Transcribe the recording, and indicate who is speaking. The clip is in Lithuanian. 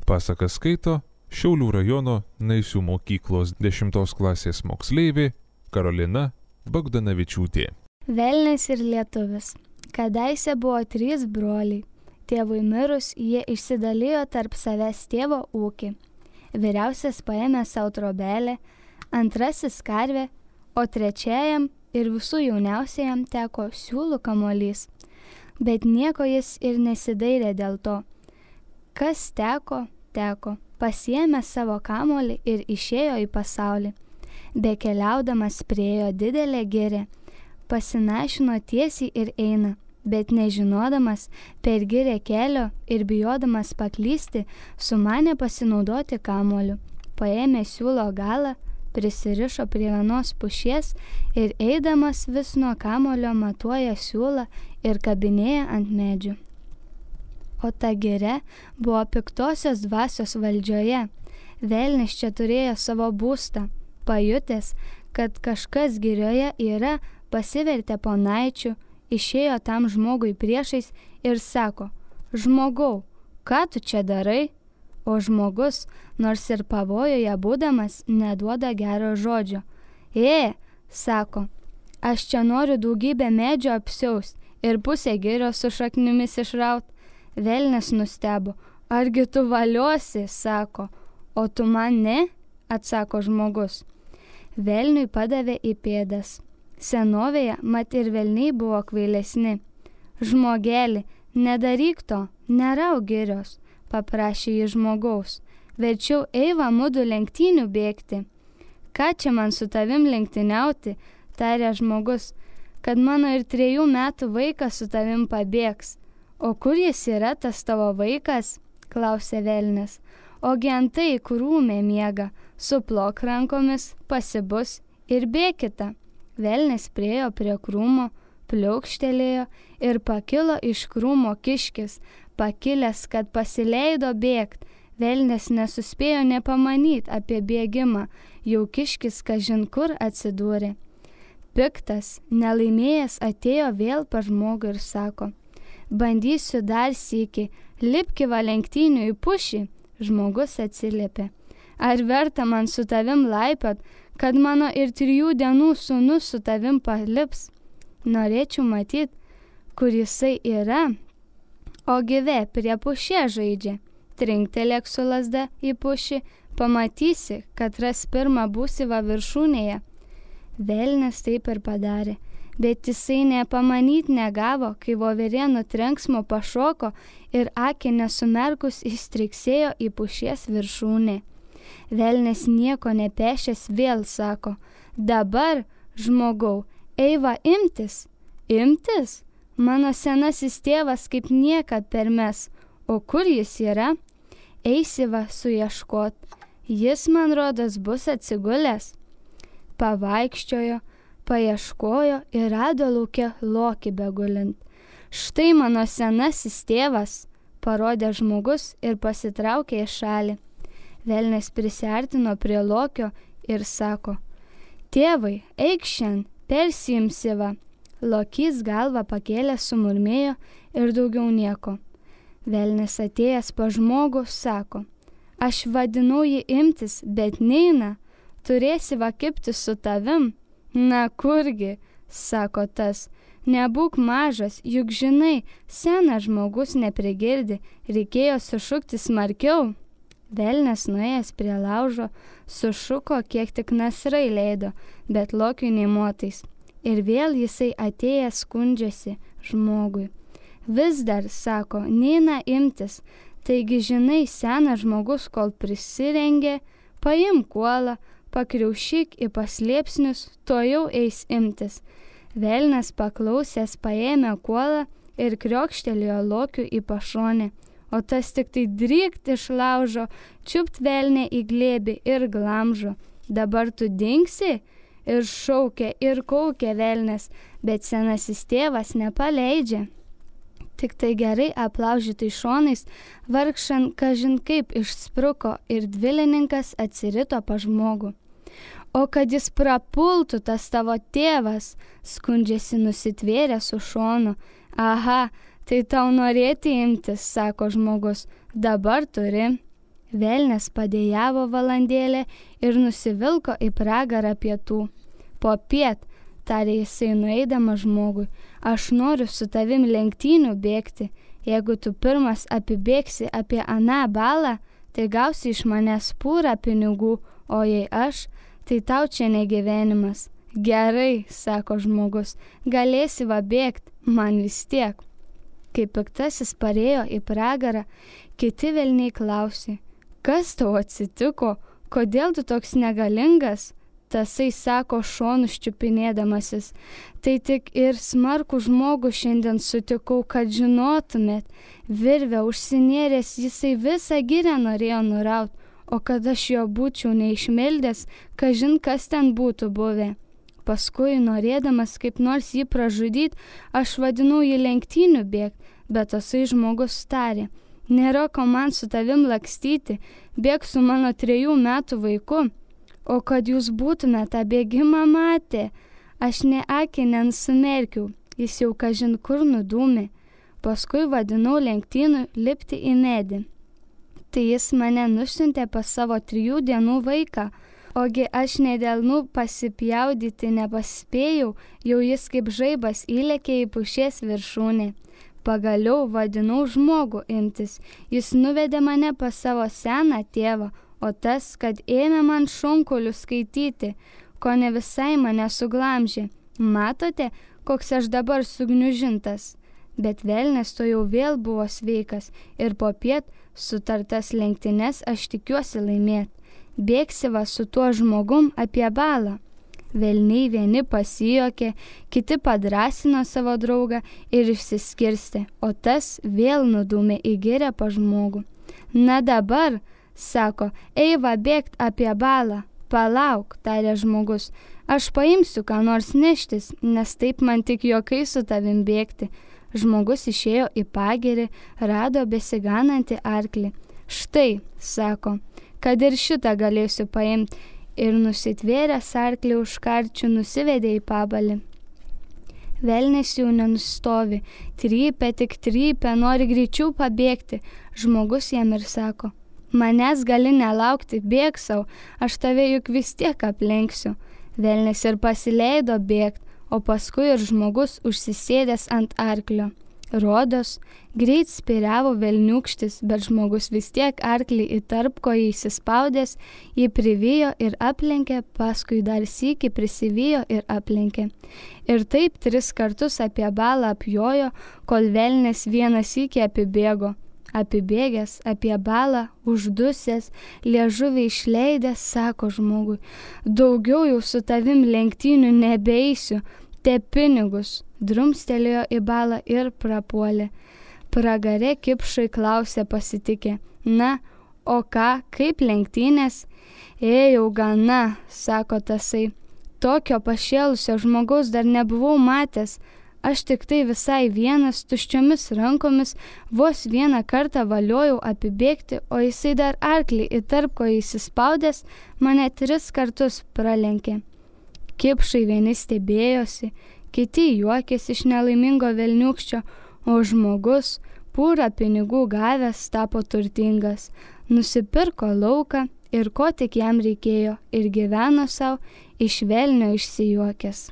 Speaker 1: Pasaką skaito Šiaulių rajono Naisių mokyklos 10 klasės moksleivė Karolina Bogdanavičiūtė.
Speaker 2: Velnias ir lietuvis. Kadaise buvo 3 broliai. Tėvui mirus, jie išsidalijo tarp savęs tėvo ūkį. Vyriausias paėmė savo trobelę, antrasis karvę, o trečiajam ir visų jauniausiajam teko siūlų kamuolys. Bet nieko jis ir nesidairė dėl to. Kas teko, teko. Pasiėmė savo kamuolį ir išėjo į pasaulį. Bekeliaudamas priėjo didelę girią. Pasinašino tiesiai ir eina, bet nežinodamas per girią kelio ir bijodamas paklysti, sumanė pasinaudoti kamuoliu. Paėmė siūlo galą, prisirišo prie vienos pušies ir eidamas vis nuo kamuolio matuoja siūlą ir kabinėja ant medžių. O ta giria buvo piktosios dvasios valdžioje. Velnias čia turėjo savo būstą. Pajutęs, kad kažkas girioje yra, pasivertė ponaičiu, išėjo tam žmogui priešais ir sako: žmogau, ką tu čia darai? O žmogus, nors ir pavojuje būdamas, neduoda gero žodžio. Sako, aš čia noriu daugybę medžio apsiaust ir pusę girios su šaknimis išraut. Velnias nustebo. Argi tu valiosi, sako, o tu man ne, atsako žmogus. Velniui padavė į pėdas. Senovėje mat ir velniai buvo kvailesni. Žmogeli, nedaryk to, nerauk girios, paprašė jį žmogaus. Verčiau eiva mudu lenktynių bėgti. Ką čia man su tavim lenktyniauti, tarė žmogus, kad mano ir 3 metų vaikas su tavim pabėgs. O kur jis yra, tas tavo vaikas? Klausė velnias. Ogi antai krūme miega, suplok rankomis, pasibus ir bėkite. Velnias priėjo prie krūmo, pliaukštelėjo ir pakilo iš krūmo kiškis, pakilęs, kad pasileido bėgt. Velnias nesuspėjo nepamanyti apie bėgimą, jau kiškis kažin kur atsidūrė. Piktas, nelaimėjęs atėjo vėl pas žmogų ir sako: bandysiu dar sykį, lipki va lenktynių į pušį. Žmogus atsiliepė: ar verta man su tavim laipiot, kad mano ir 3 dienų sūnus su tavim palips? Norėčiau matyti, kur jisai yra. O gyve prie pušė žaidžia. Trinktelėk su lazda į pušį, pamatysi, kad ras pirmą būsi va viršūnėje. Velnias taip ir padarė. Bet jisai nepamanyt negavo, kai voverė nuo trenksmo pašoko ir akį nesumerkus įstriksėjo į pušies viršūnę. Velnias nieko nepešęs vėl sako: dabar, žmogau, eiva imtis. Imtis? Mano senasis tėvas kaip niekad permes. O kur jis yra? Eisi va suieškot. Jis, man rodos, bus atsigulęs. Pavaikščiojo, paieškojo ir rado lauke lokį begulint. Štai mano senasis tėvas, parodė žmogus ir pasitraukė į šalį. Velnias prisiartino prie lokio ir sako: tėvai, eik šiandien, persiimsi va. Lokys galvą pakėlė, sumurmėjo ir daugiau nieko. Velnias atėjęs pa žmogų sako: aš vadinau jį imtis, bet neina, turėsi va kibtis su tavim. Na kurgi, sako tas, nebūk mažas, juk žinai, senas žmogus neprigirdi, reikėjo sušukti smarkiau. Velnias nuėjęs prie laužo, sušuko, kiek tik nasrai leido, bet lokiui nei motais. Ir vėl jisai atėjęs skundžiasi žmogui. Vis dar, sako, neina imtis, taigi žinai, senas žmogus, kol prisirengė, paimk kuolą, pakriaušyk į paslėpsnius, to jau eis imtis. Velnias paklausęs paėmė kuolą ir kriokštelėjo lokių į pašonę, o tas tik tai drykt iš laužo, čiupt velnę į glėbį ir glamžo. Dabar tu dingsi? Ir šaukė ir kaukė velnias, bet senasis tėvas nepaleidžia. Tik tai gerai aplaužytai šonais vargšan kažin kaip išspruko ir dvilininkas atsirito pa žmogų. O kad jis prapultų, tas tavo tėvas, skundžiasi nusitvėrė su šonu. Aha, tai tau norėti imtis, sako žmogus, dabar turi. Velnias padėjavo valandėlę ir nusivilko į pragarą pietų. Popiet, tarė jisai nueidamas žmogui, aš noriu su tavim lenktynių bėgti. Jeigu tu pirmas apibėgsi apie aną balą, tai gausi iš manęs pūrą pinigų, o jei aš, tai tau čia negyvenimas. Gerai, sako žmogus, galėsi va bėgt, man vis tiek. Kai piktasis parėjo į pragarą, kiti velniai klausė, kas tau atsitiko, kodėl tu toks negalingas? Tasai sako šonu ščiupinėdamasis, tai tik ir smarkų žmogų šiandien sutikau, kad žinotumėt, virvę užsinėręs jisai visą girę norėjo nuraut, o kad aš jo būčiau neišmeldęs, kažin kas ten būtų buvę. Paskui, norėdamas kaip nors jį pražudyt, aš vadinau jį lenktynių bėgt, bet tasai žmogus tarė, nėra ko man su tavim lakstyti, bėg su mano 3 metų vaiku. O kad jūs būtumėte tą bėgimą matę, aš ne akį nesumerkiau, jis jau kažin kur nudūmė. Paskui vadinau lenktynų lipti į medį. Tai jis mane nusiuntė pas savo 3 dienų vaiką, ogi aš nedelnų pasipjaudyti nepaspėjau, jau jis kaip žaibas įlėkė į pušies viršūnę. Pagaliau vadinau žmogų imtis, jis nuvedė mane pas savo seną tėvą, o tas, kad ėmė man šonkulių skaityti, ko ne visai mane suglamžė. Matote, koks aš dabar sugniužintas. Bet velnias to jau vėl buvo sveikas ir popiet sutartas lenktynes aš tikiuosi laimėt. Bėgsi va su tuo žmogum apie balą. Velniai vieni pasijokė, kiti padrasino savo draugą ir išsiskirstė, o tas vėl nudūmė į girią pa žmogų. Na dabar, sako, eiva bėgt apie balą. Palauk, tarė žmogus, aš paimsiu ką nors neštis, nes taip man tik juokai su tavim bėgti. Žmogus išėjo į pagirį, rado besiganantį arklį. Štai, sako, kad ir šitą galėsiu paimti, ir nusitvėręs arklį už karčių nusivedė į pabalį. Velnias jau nenustovi, trypia, tik trypia, nori greičiau pabėgti. Žmogus jam ir sako, manęs gali nelaukti, bėk sau, aš tave juk vis tiek aplenksiu. Velnias ir pasileido bėgt, o paskui ir žmogus užsisėdęs ant arklio. Rodos, greit spiriavo velniūkštis, bet žmogus vis tiek arklį į tarpkojį įsispaudęs, jį privijo ir aplenkė, paskui dar sykį prisivijo ir aplenkė. Ir taip 3 kartus apie balą apjojo, kol velnias vieną sykį apibėgo. Apibėgęs apie balą, uždusęs, liežuvį išleidęs, sako žmogui, daugiau jau su tavim lenktynių nebeisiu, te pinigus. Drumstelėjo į balą ir prapuolė. Pragare kipšai klausė pasitikė, na, o ką, kaip lenktynės? Ėjau gana, sako tasai, tokio pašėlusio žmogaus dar nebuvau matęs. Aš tik tai visai vienas, tuščiomis rankomis, vos vieną kartą valiojau apibėgti, o jisai dar arklį į tarpkojį įsispaudęs mane 3 kartus pralenkė. Kipšai vieni stebėjosi, kiti juokėsi iš nelaimingo velniūkščio, o žmogus, pūrą pinigų gavęs, tapo turtingas, nusipirko lauką ir ko tik jam reikėjo ir gyveno sau iš velnio išsijuokęs.